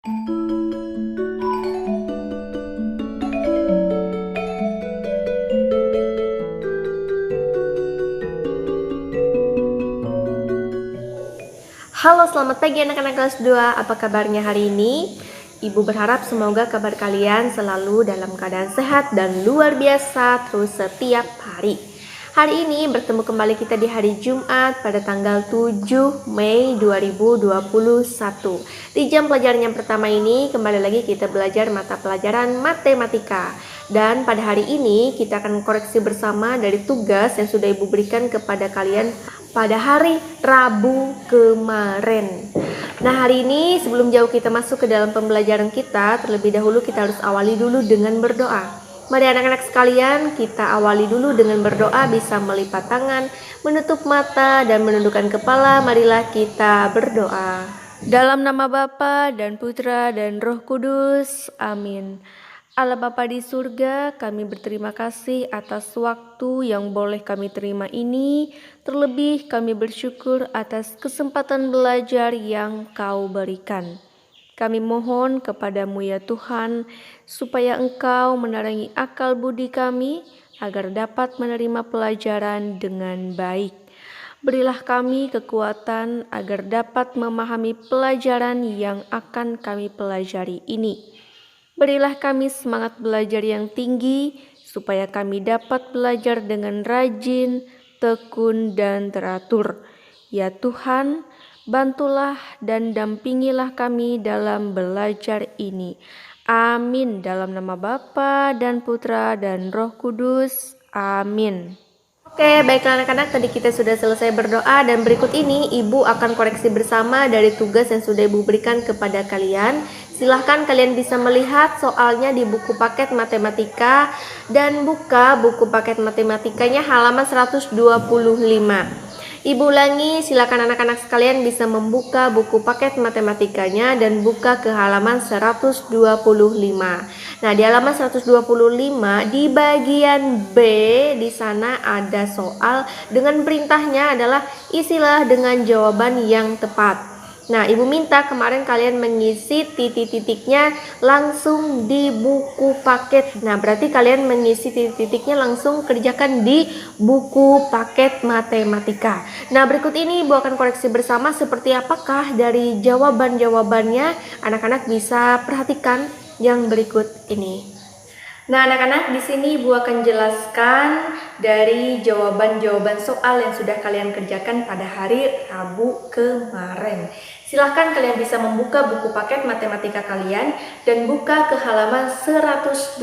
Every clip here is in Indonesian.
Halo, selamat pagi anak-anak kelas 2. Apa kabarnya hari ini? Ibu berharap semoga kabar kalian selalu dalam keadaan sehat dan luar biasa terus setiap hari. Hari ini bertemu kembali kita di hari Jumat pada tanggal 7 Mei 2021. Di jam pelajaran yang pertama ini kembali lagi kita belajar mata pelajaran matematika. Dan pada hari ini kita akan koreksi bersama dari tugas yang sudah Ibu berikan kepada kalian pada hari Rabu kemarin. Nah, hari ini sebelum jauh kita masuk ke dalam pembelajaran kita, terlebih dahulu kita harus awali dulu dengan berdoa. Mari anak-anak sekalian, kita awali dulu dengan berdoa, bisa melipat tangan, menutup mata, dan menundukkan kepala. Marilah kita berdoa. Dalam nama Bapa dan Putra dan Roh Kudus, amin. Allah Bapa di surga, kami berterima kasih atas waktu yang boleh kami terima ini. Terlebih kami bersyukur atas kesempatan belajar yang Kau berikan. Kami mohon kepadamu ya Tuhan, supaya Engkau menerangi akal budi kami, agar dapat menerima pelajaran dengan baik. Berilah kami kekuatan agar dapat memahami pelajaran yang akan kami pelajari ini. Berilah kami semangat belajar yang tinggi, supaya kami dapat belajar dengan rajin, tekun, dan teratur. Ya Tuhan, bantulah dan dampingilah kami dalam belajar ini. Amin. Dalam nama Bapa dan Putra dan Roh Kudus. Amin. Oke, baiklah anak-anak, tadi kita sudah selesai berdoa dan berikut ini Ibu akan koreksi bersama dari tugas yang sudah Ibu berikan kepada kalian. Silahkan kalian bisa melihat soalnya di buku paket matematika dan buka buku paket matematikanya halaman 125. Ibu ulangi, silakan anak-anak sekalian bisa membuka buku paket matematikanya dan buka ke halaman 125. Nah, di halaman 125 di bagian B di sana ada soal dengan perintahnya adalah isilah dengan jawaban yang tepat. Nah, Ibu minta kemarin kalian mengisi titik-titiknya langsung di buku paket. Nah, berarti kalian mengisi titik-titiknya langsung kerjakan di buku paket matematika. Nah, berikut ini Ibu akan koreksi bersama seperti apakah dari jawaban-jawabannya. Anak-anak bisa perhatikan yang berikut ini. Nah, anak-anak, di sini Ibu akan jelaskan dari jawaban-jawaban soal yang sudah kalian kerjakan pada hari Rabu kemarin. Silahkan kalian bisa membuka buku paket matematika kalian dan buka ke halaman 125.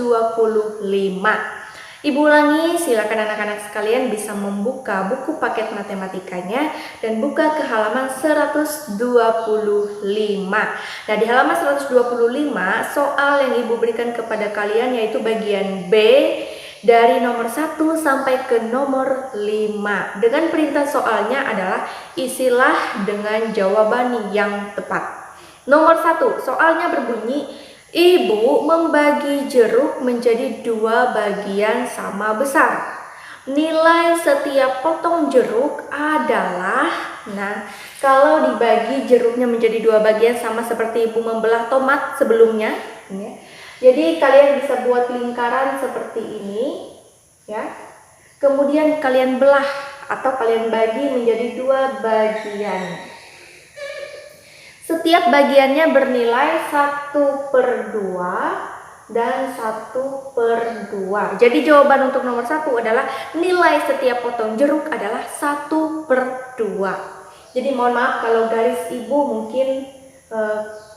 Ibu ulangi, silakan anak-anak sekalian bisa membuka buku paket matematikanya dan buka ke halaman 125. Nah, di halaman 125 soal yang Ibu berikan kepada kalian yaitu bagian B dari nomor 1 sampai ke nomor 5. Dengan perintah soalnya adalah isilah dengan jawaban yang tepat. Nomor 1, soalnya berbunyi Ibu membagi jeruk menjadi 2 bagian sama besar. Nilai setiap potong jeruk adalah, nah, kalau dibagi jeruknya menjadi 2 bagian sama seperti Ibu membelah tomat sebelumnya, ya. Jadi kalian bisa buat lingkaran seperti ini, ya. Kemudian kalian belah atau kalian bagi menjadi 2 bagian. Setiap bagiannya bernilai 1/2 dan 1/2. Jadi jawaban untuk nomor 1 adalah nilai setiap potong jeruk adalah 1/2. Jadi mohon maaf kalau garis Ibu mungkin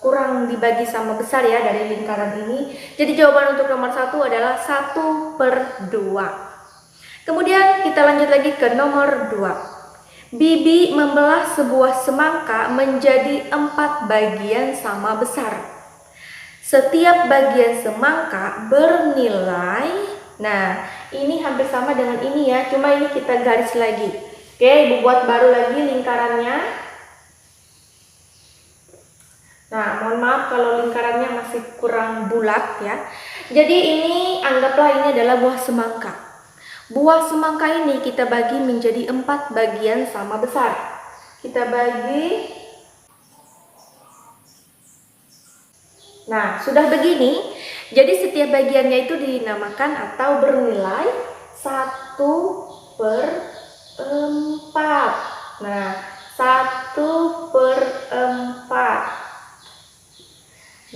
kurang dibagi sama besar ya dari lingkaran ini. Jadi jawaban untuk nomor 1 adalah 1/2. Kemudian kita lanjut lagi ke nomor 2. Bibi membelah sebuah semangka menjadi 4 bagian sama besar. Setiap bagian semangka bernilai, nah ini hampir sama dengan ini ya, cuma ini kita garis lagi. Oke, Ibu buat baru lagi lingkarannya. Nah, mohon maaf kalau lingkarannya masih kurang bulat ya. Jadi ini anggaplah ini adalah buah semangka. Buah semangka ini kita bagi menjadi 4 bagian sama besar. Kita bagi Nah, sudah begini, jadi setiap bagiannya itu dinamakan atau bernilai 1/4. Nah, 1/4.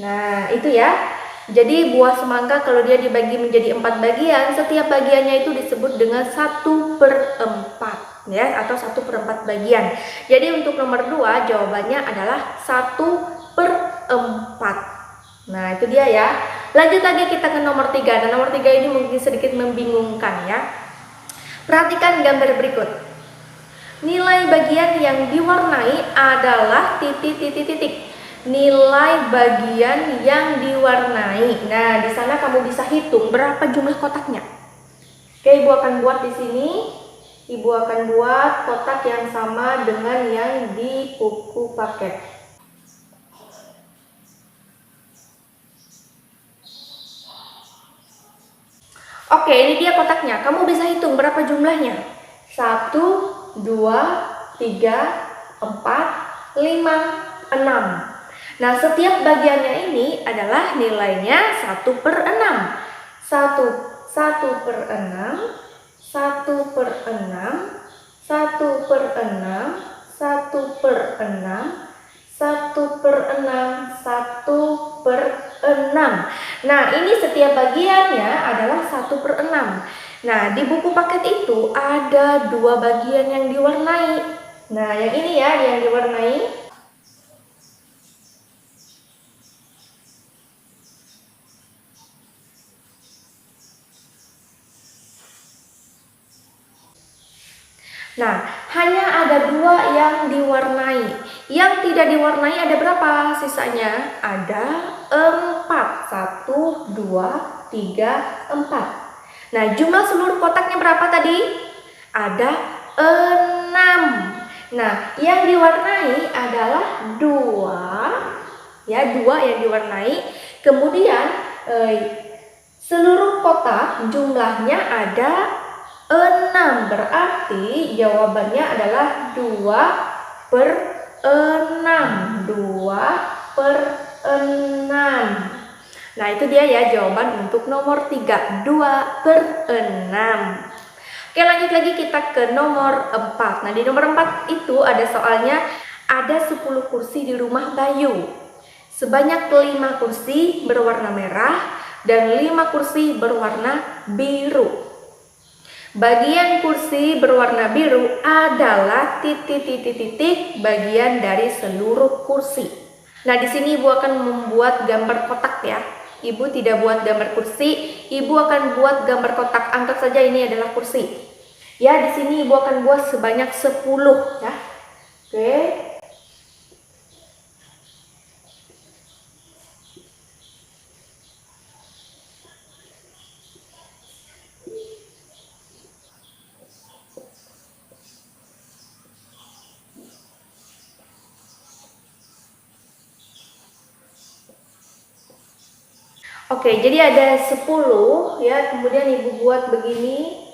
Nah, itu ya. Jadi buah semangka kalau dia dibagi menjadi 4 bagian, setiap bagiannya itu disebut dengan 1/4 ya, atau 1/4 bagian. Jadi untuk nomor 2 jawabannya adalah 1/4. Nah, itu dia ya. Lanjut lagi kita ke nomor 3. Nah, nomor 3 ini mungkin sedikit membingungkan ya. Perhatikan gambar berikut. Nilai bagian yang diwarnai adalah titik. Nilai bagian yang diwarnai. Nah, di sana kamu bisa hitung berapa jumlah kotaknya. Oke, Ibu akan buat di sini. Ibu akan buat kotak yang sama dengan yang di buku paket. Oke, ini dia kotaknya. Kamu bisa hitung berapa jumlahnya? 1, 2, 3, 4, 5, 6. Nah, setiap bagiannya ini adalah nilainya 1/6. 1/6, 1/6, 1/6, 1/6, 1/6, 1/6. Nah, ini setiap bagiannya adalah 1/6. Nah, di buku paket itu ada 2 bagian yang diwarnai. Nah, yang ini ya yang diwarnai. Nah, hanya ada 2 yang diwarnai. Yang tidak diwarnai ada berapa sisanya? Ada 4. 1, 2, 3, 4. Nah, jumlah seluruh kotaknya berapa tadi? Ada 6. Nah, yang diwarnai adalah 2. Ya, 2 yang diwarnai. Kemudian seluruh kotak jumlahnya ada 6, berarti jawabannya adalah 2/6. 2/6. Nah, itu dia ya jawaban untuk nomor 3, 2/6. Oke, lanjut lagi kita ke nomor 4. Nah, di nomor 4 itu ada soalnya, ada 10 kursi di rumah Bayu. Sebanyak 5 kursi berwarna merah dan 5 kursi berwarna biru. Bagian kursi berwarna biru adalah titik bagian dari seluruh kursi. Nah, di sini Ibu akan membuat gambar kotak ya. Ibu tidak buat gambar kursi, Ibu akan buat gambar kotak. Anggap saja ini adalah kursi. Ya, di sini Ibu akan buat sebanyak 10 ya. Oke. Oke, jadi ada 10 ya, kemudian Ibu buat begini.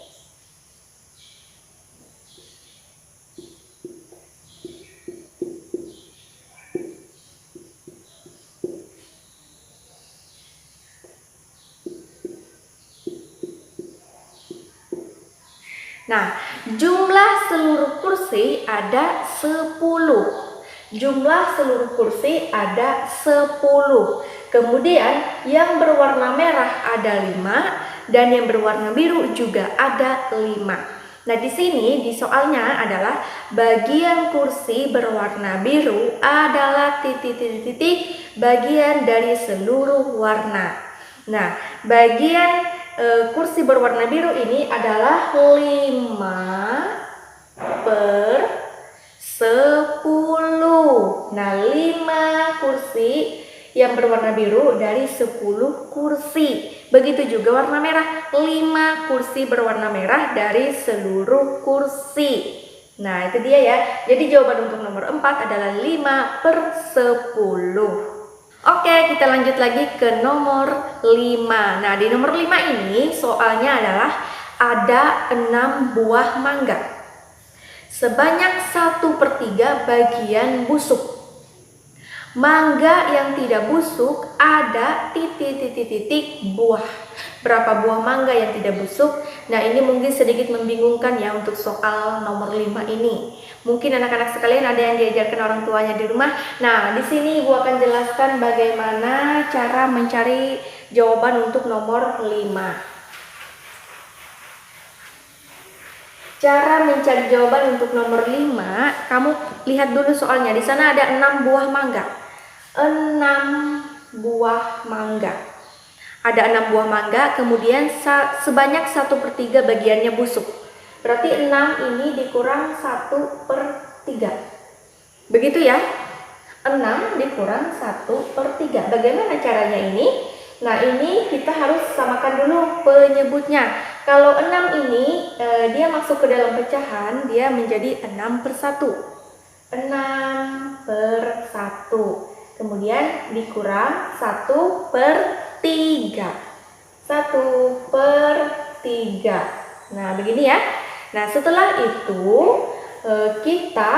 Nah, jumlah seluruh kursi ada 10. Jumlah seluruh kursi ada 10. Kemudian yang berwarna merah ada 5 dan yang berwarna biru juga ada 5. Nah, di sini di soalnya adalah bagian kursi berwarna biru adalah titik bagian dari seluruh warna. Nah, bagian kursi berwarna biru ini adalah 5/10. Nah, 5 kursi yang berwarna biru dari 10 kursi. Begitu juga warna merah, 5 kursi berwarna merah dari seluruh kursi. Nah, itu dia ya. Jadi jawaban untuk nomor 4 adalah 5/10. Oke, kita lanjut lagi ke nomor 5. Nah, di nomor 5 ini soalnya adalah ada 6 buah mangga. Sebanyak 1/3 bagian busuk. Mangga yang tidak busuk ada titik-titik-titik buah. Berapa buah mangga yang tidak busuk? Nah, ini mungkin sedikit membingungkan ya untuk soal nomor 5 ini. Mungkin anak-anak sekalian ada yang diajarkan orang tuanya di rumah. Nah, di sini Ibu akan jelaskan bagaimana cara mencari jawaban untuk nomor 5. Cara mencari jawaban untuk nomor 5, kamu lihat dulu soalnya. Di sana ada 6 buah mangga. 6 buah mangga. Ada 6 buah mangga, kemudian sebanyak 1/3 bagiannya busuk. Berarti 6 ini dikurang 1/3. Begitu ya? 6 dikurang 1/3. Bagaimana caranya ini? Nah, ini kita harus samakan dulu penyebutnya. Kalau 6 ini dia masuk ke dalam pecahan, dia menjadi 6/1. 6/1. Kemudian dikurang 1/3. 1/3. Nah, begini ya. Nah, setelah itu kita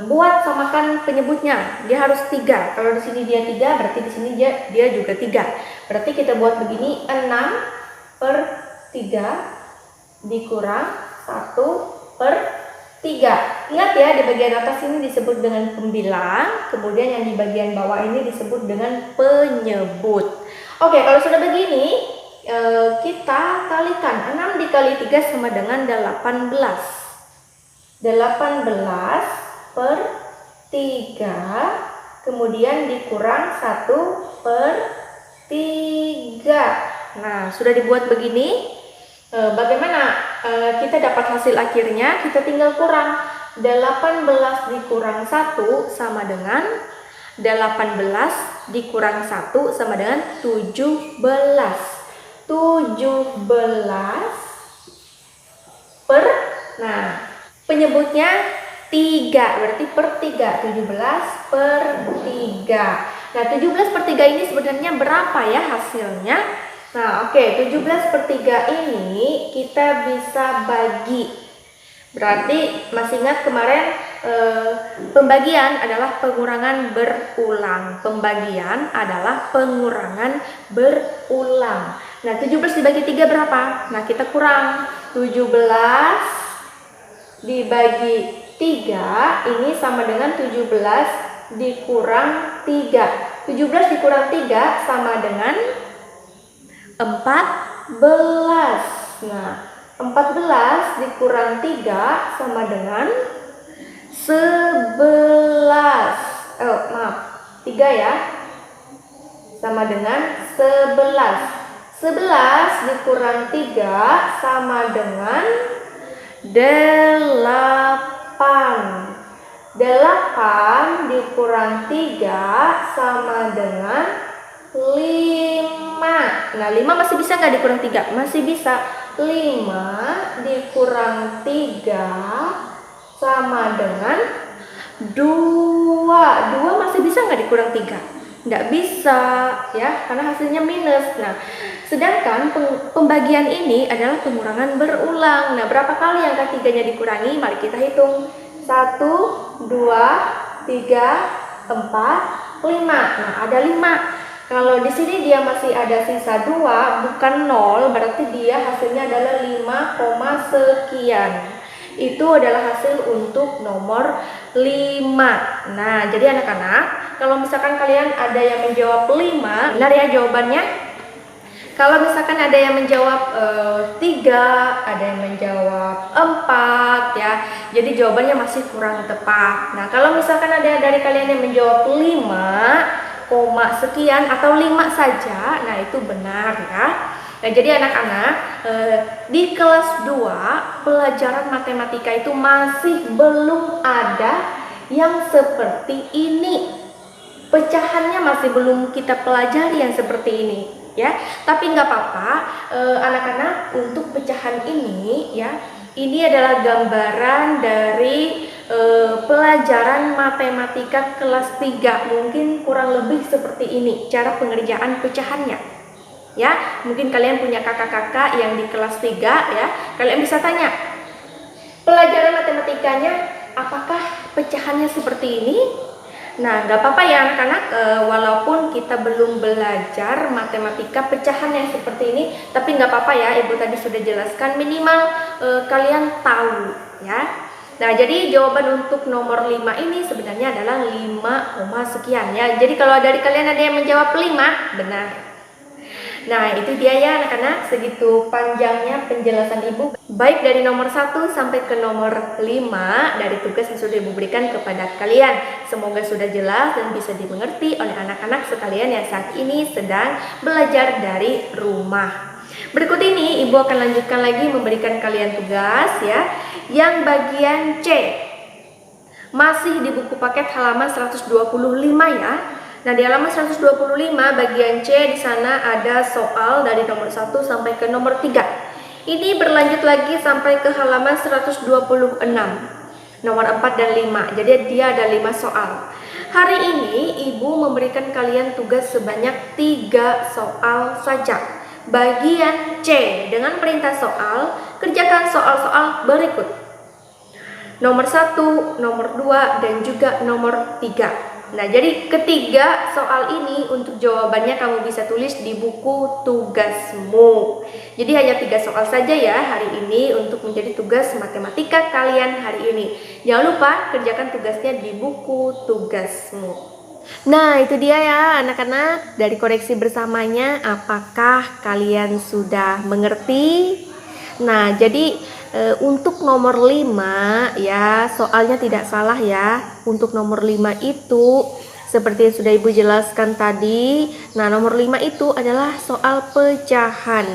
buat samakan penyebutnya. Dia harus 3. Kalau di sini dia 3, berarti di sini dia juga 3. Berarti kita buat begini, 6/3 dikurang 1/3. Ingat ya, di bagian atas ini disebut dengan pembilang, kemudian yang di bagian bawah ini disebut dengan penyebut. Oke, kalau sudah begini, kita kalikan. 6 dikali 3 sama dengan 18. 18/3, kemudian dikurang 1/3. Nah, sudah dibuat begini. Bagaimana kita dapat hasil akhirnya? Kita tinggal kurang. 18 dikurang 1 sama dengan 18 dikurang 1 sama dengan 17. 17 per, nah, penyebutnya 3, berarti per 3. 17/3. Nah, 17/3 ini sebenarnya berapa ya hasilnya? Nah, oke, 17/3 ini kita bisa bagi. Berarti masih ingat kemarin pembagian adalah pengurangan berulang. Pembagian adalah pengurangan berulang. Nah, 17 dibagi 3 berapa? Nah, kita kurang. 17 dibagi 3 ini sama dengan 17 dikurang 3. 17 dikurang 3 sama dengan 14. Nah, 14 dikurang 3 sama dengan 11. 3 ya. Sama dengan 11. 11 dikurang 3 sama dengan 8. 8 dikurang 3 sama dengan 5. Nah, 5 masih bisa nggak dikurang 3? Masih bisa. 5 dikurang 3 sama dengan 2. 2 masih bisa nggak dikurang 3? Nggak bisa ya, karena hasilnya minus. Nah, sedangkan pembagian ini adalah pengurangan berulang. Nah, berapa kali angka 3-nya dikurangi? Mari kita hitung. 1, 2, 3, 4, 5. Nah, ada 5. Kalau di sini dia masih ada sisa 2, bukan 0, berarti dia hasilnya adalah 5, sekian. Itu adalah hasil untuk nomor 5. Nah, jadi anak-anak, kalau misalkan kalian ada yang menjawab 5, benar ya jawabannya? Kalau misalkan ada yang menjawab 3, ada yang menjawab 4 ya, jadi jawabannya masih kurang tepat. Nah, kalau misalkan ada dari kalian yang menjawab 5, sekian atau 5 saja, nah itu benar ya. Nah, jadi anak-anak di kelas 2 pelajaran matematika itu masih belum ada yang seperti ini. Pecahannya masih belum kita pelajari yang seperti ini ya. Tapi nggak apa-apa anak-anak, untuk pecahan ini ya, ini adalah gambaran dari pelajaran matematika kelas 3. Mungkin kurang lebih seperti ini cara pengerjaan pecahannya ya. Mungkin kalian punya kakak-kakak yang di kelas 3 ya, kalian bisa tanya pelajaran matematikanya apakah pecahannya seperti ini. Nah, nggak apa-apa ya anak-anak, walaupun kita belum belajar matematika pecahan yang seperti ini, tapi nggak apa-apa ya, Ibu tadi sudah jelaskan, minimal kalian tahu ya. Nah, jadi jawaban untuk nomor 5 ini sebenarnya adalah 5, sekian ya. Jadi kalau dari kalian ada yang menjawab 5, benar. Nah, itu dia ya anak-anak, segitu panjangnya penjelasan Ibu, baik dari nomor 1 sampai ke nomor 5 dari tugas yang sudah Ibu berikan kepada kalian. Semoga sudah jelas dan bisa dimengerti oleh anak-anak sekalian yang saat ini sedang belajar dari rumah. Berikut ini Ibu akan lanjutkan lagi memberikan kalian tugas ya, yang bagian C. Masih di buku paket halaman 125 ya. Nah, di halaman 125 bagian C di sana ada soal dari nomor 1 sampai ke nomor 3. Ini berlanjut lagi sampai ke halaman 126. Nomor 4 dan 5. Jadi dia ada 5 soal. Hari ini Ibu memberikan kalian tugas sebanyak 3 soal saja. Bagian C, dengan perintah soal, kerjakan soal-soal berikut. Nomor 1, nomor 2, dan juga nomor 3. Nah, jadi ketiga soal ini untuk jawabannya kamu bisa tulis di buku tugasmu. Jadi hanya 3 soal saja ya hari ini untuk menjadi tugas matematika kalian hari ini. Jangan lupa kerjakan tugasnya di buku tugasmu. Nah, itu dia ya anak-anak, dari koreksi bersamanya apakah kalian sudah mengerti? Nah, jadi untuk nomor 5 ya, soalnya tidak salah ya. Untuk nomor 5 itu seperti yang sudah Ibu jelaskan tadi. Nah, nomor 5 itu adalah soal pecahan.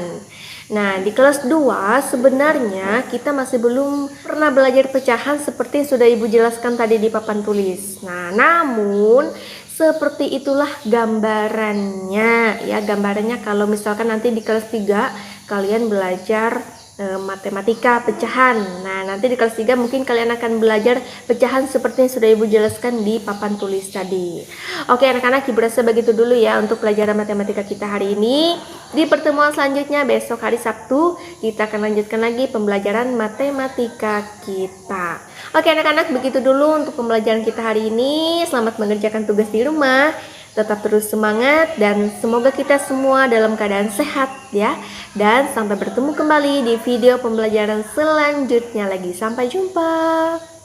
Nah, di kelas 2 sebenarnya kita masih belum pernah belajar pecahan seperti yang sudah Ibu jelaskan tadi di papan tulis. Nah, namun seperti itulah gambarannya ya. Gambarannya kalau misalkan nanti di kelas 3 kalian belajar matematika pecahan. Nah, nanti di kelas 3 mungkin kalian akan belajar pecahan seperti yang sudah Ibu jelaskan di papan tulis tadi. Oke anak-anak, Ibu rasa begitu dulu ya untuk pelajaran matematika kita hari ini. Di pertemuan selanjutnya besok hari Sabtu kita akan lanjutkan lagi pembelajaran matematika kita. Oke anak-anak, begitu dulu untuk pembelajaran kita hari ini. Selamat mengerjakan tugas di rumah. Tetap terus semangat dan semoga kita semua dalam keadaan sehat ya. Dan sampai bertemu kembali di video pembelajaran selanjutnya lagi. Sampai jumpa.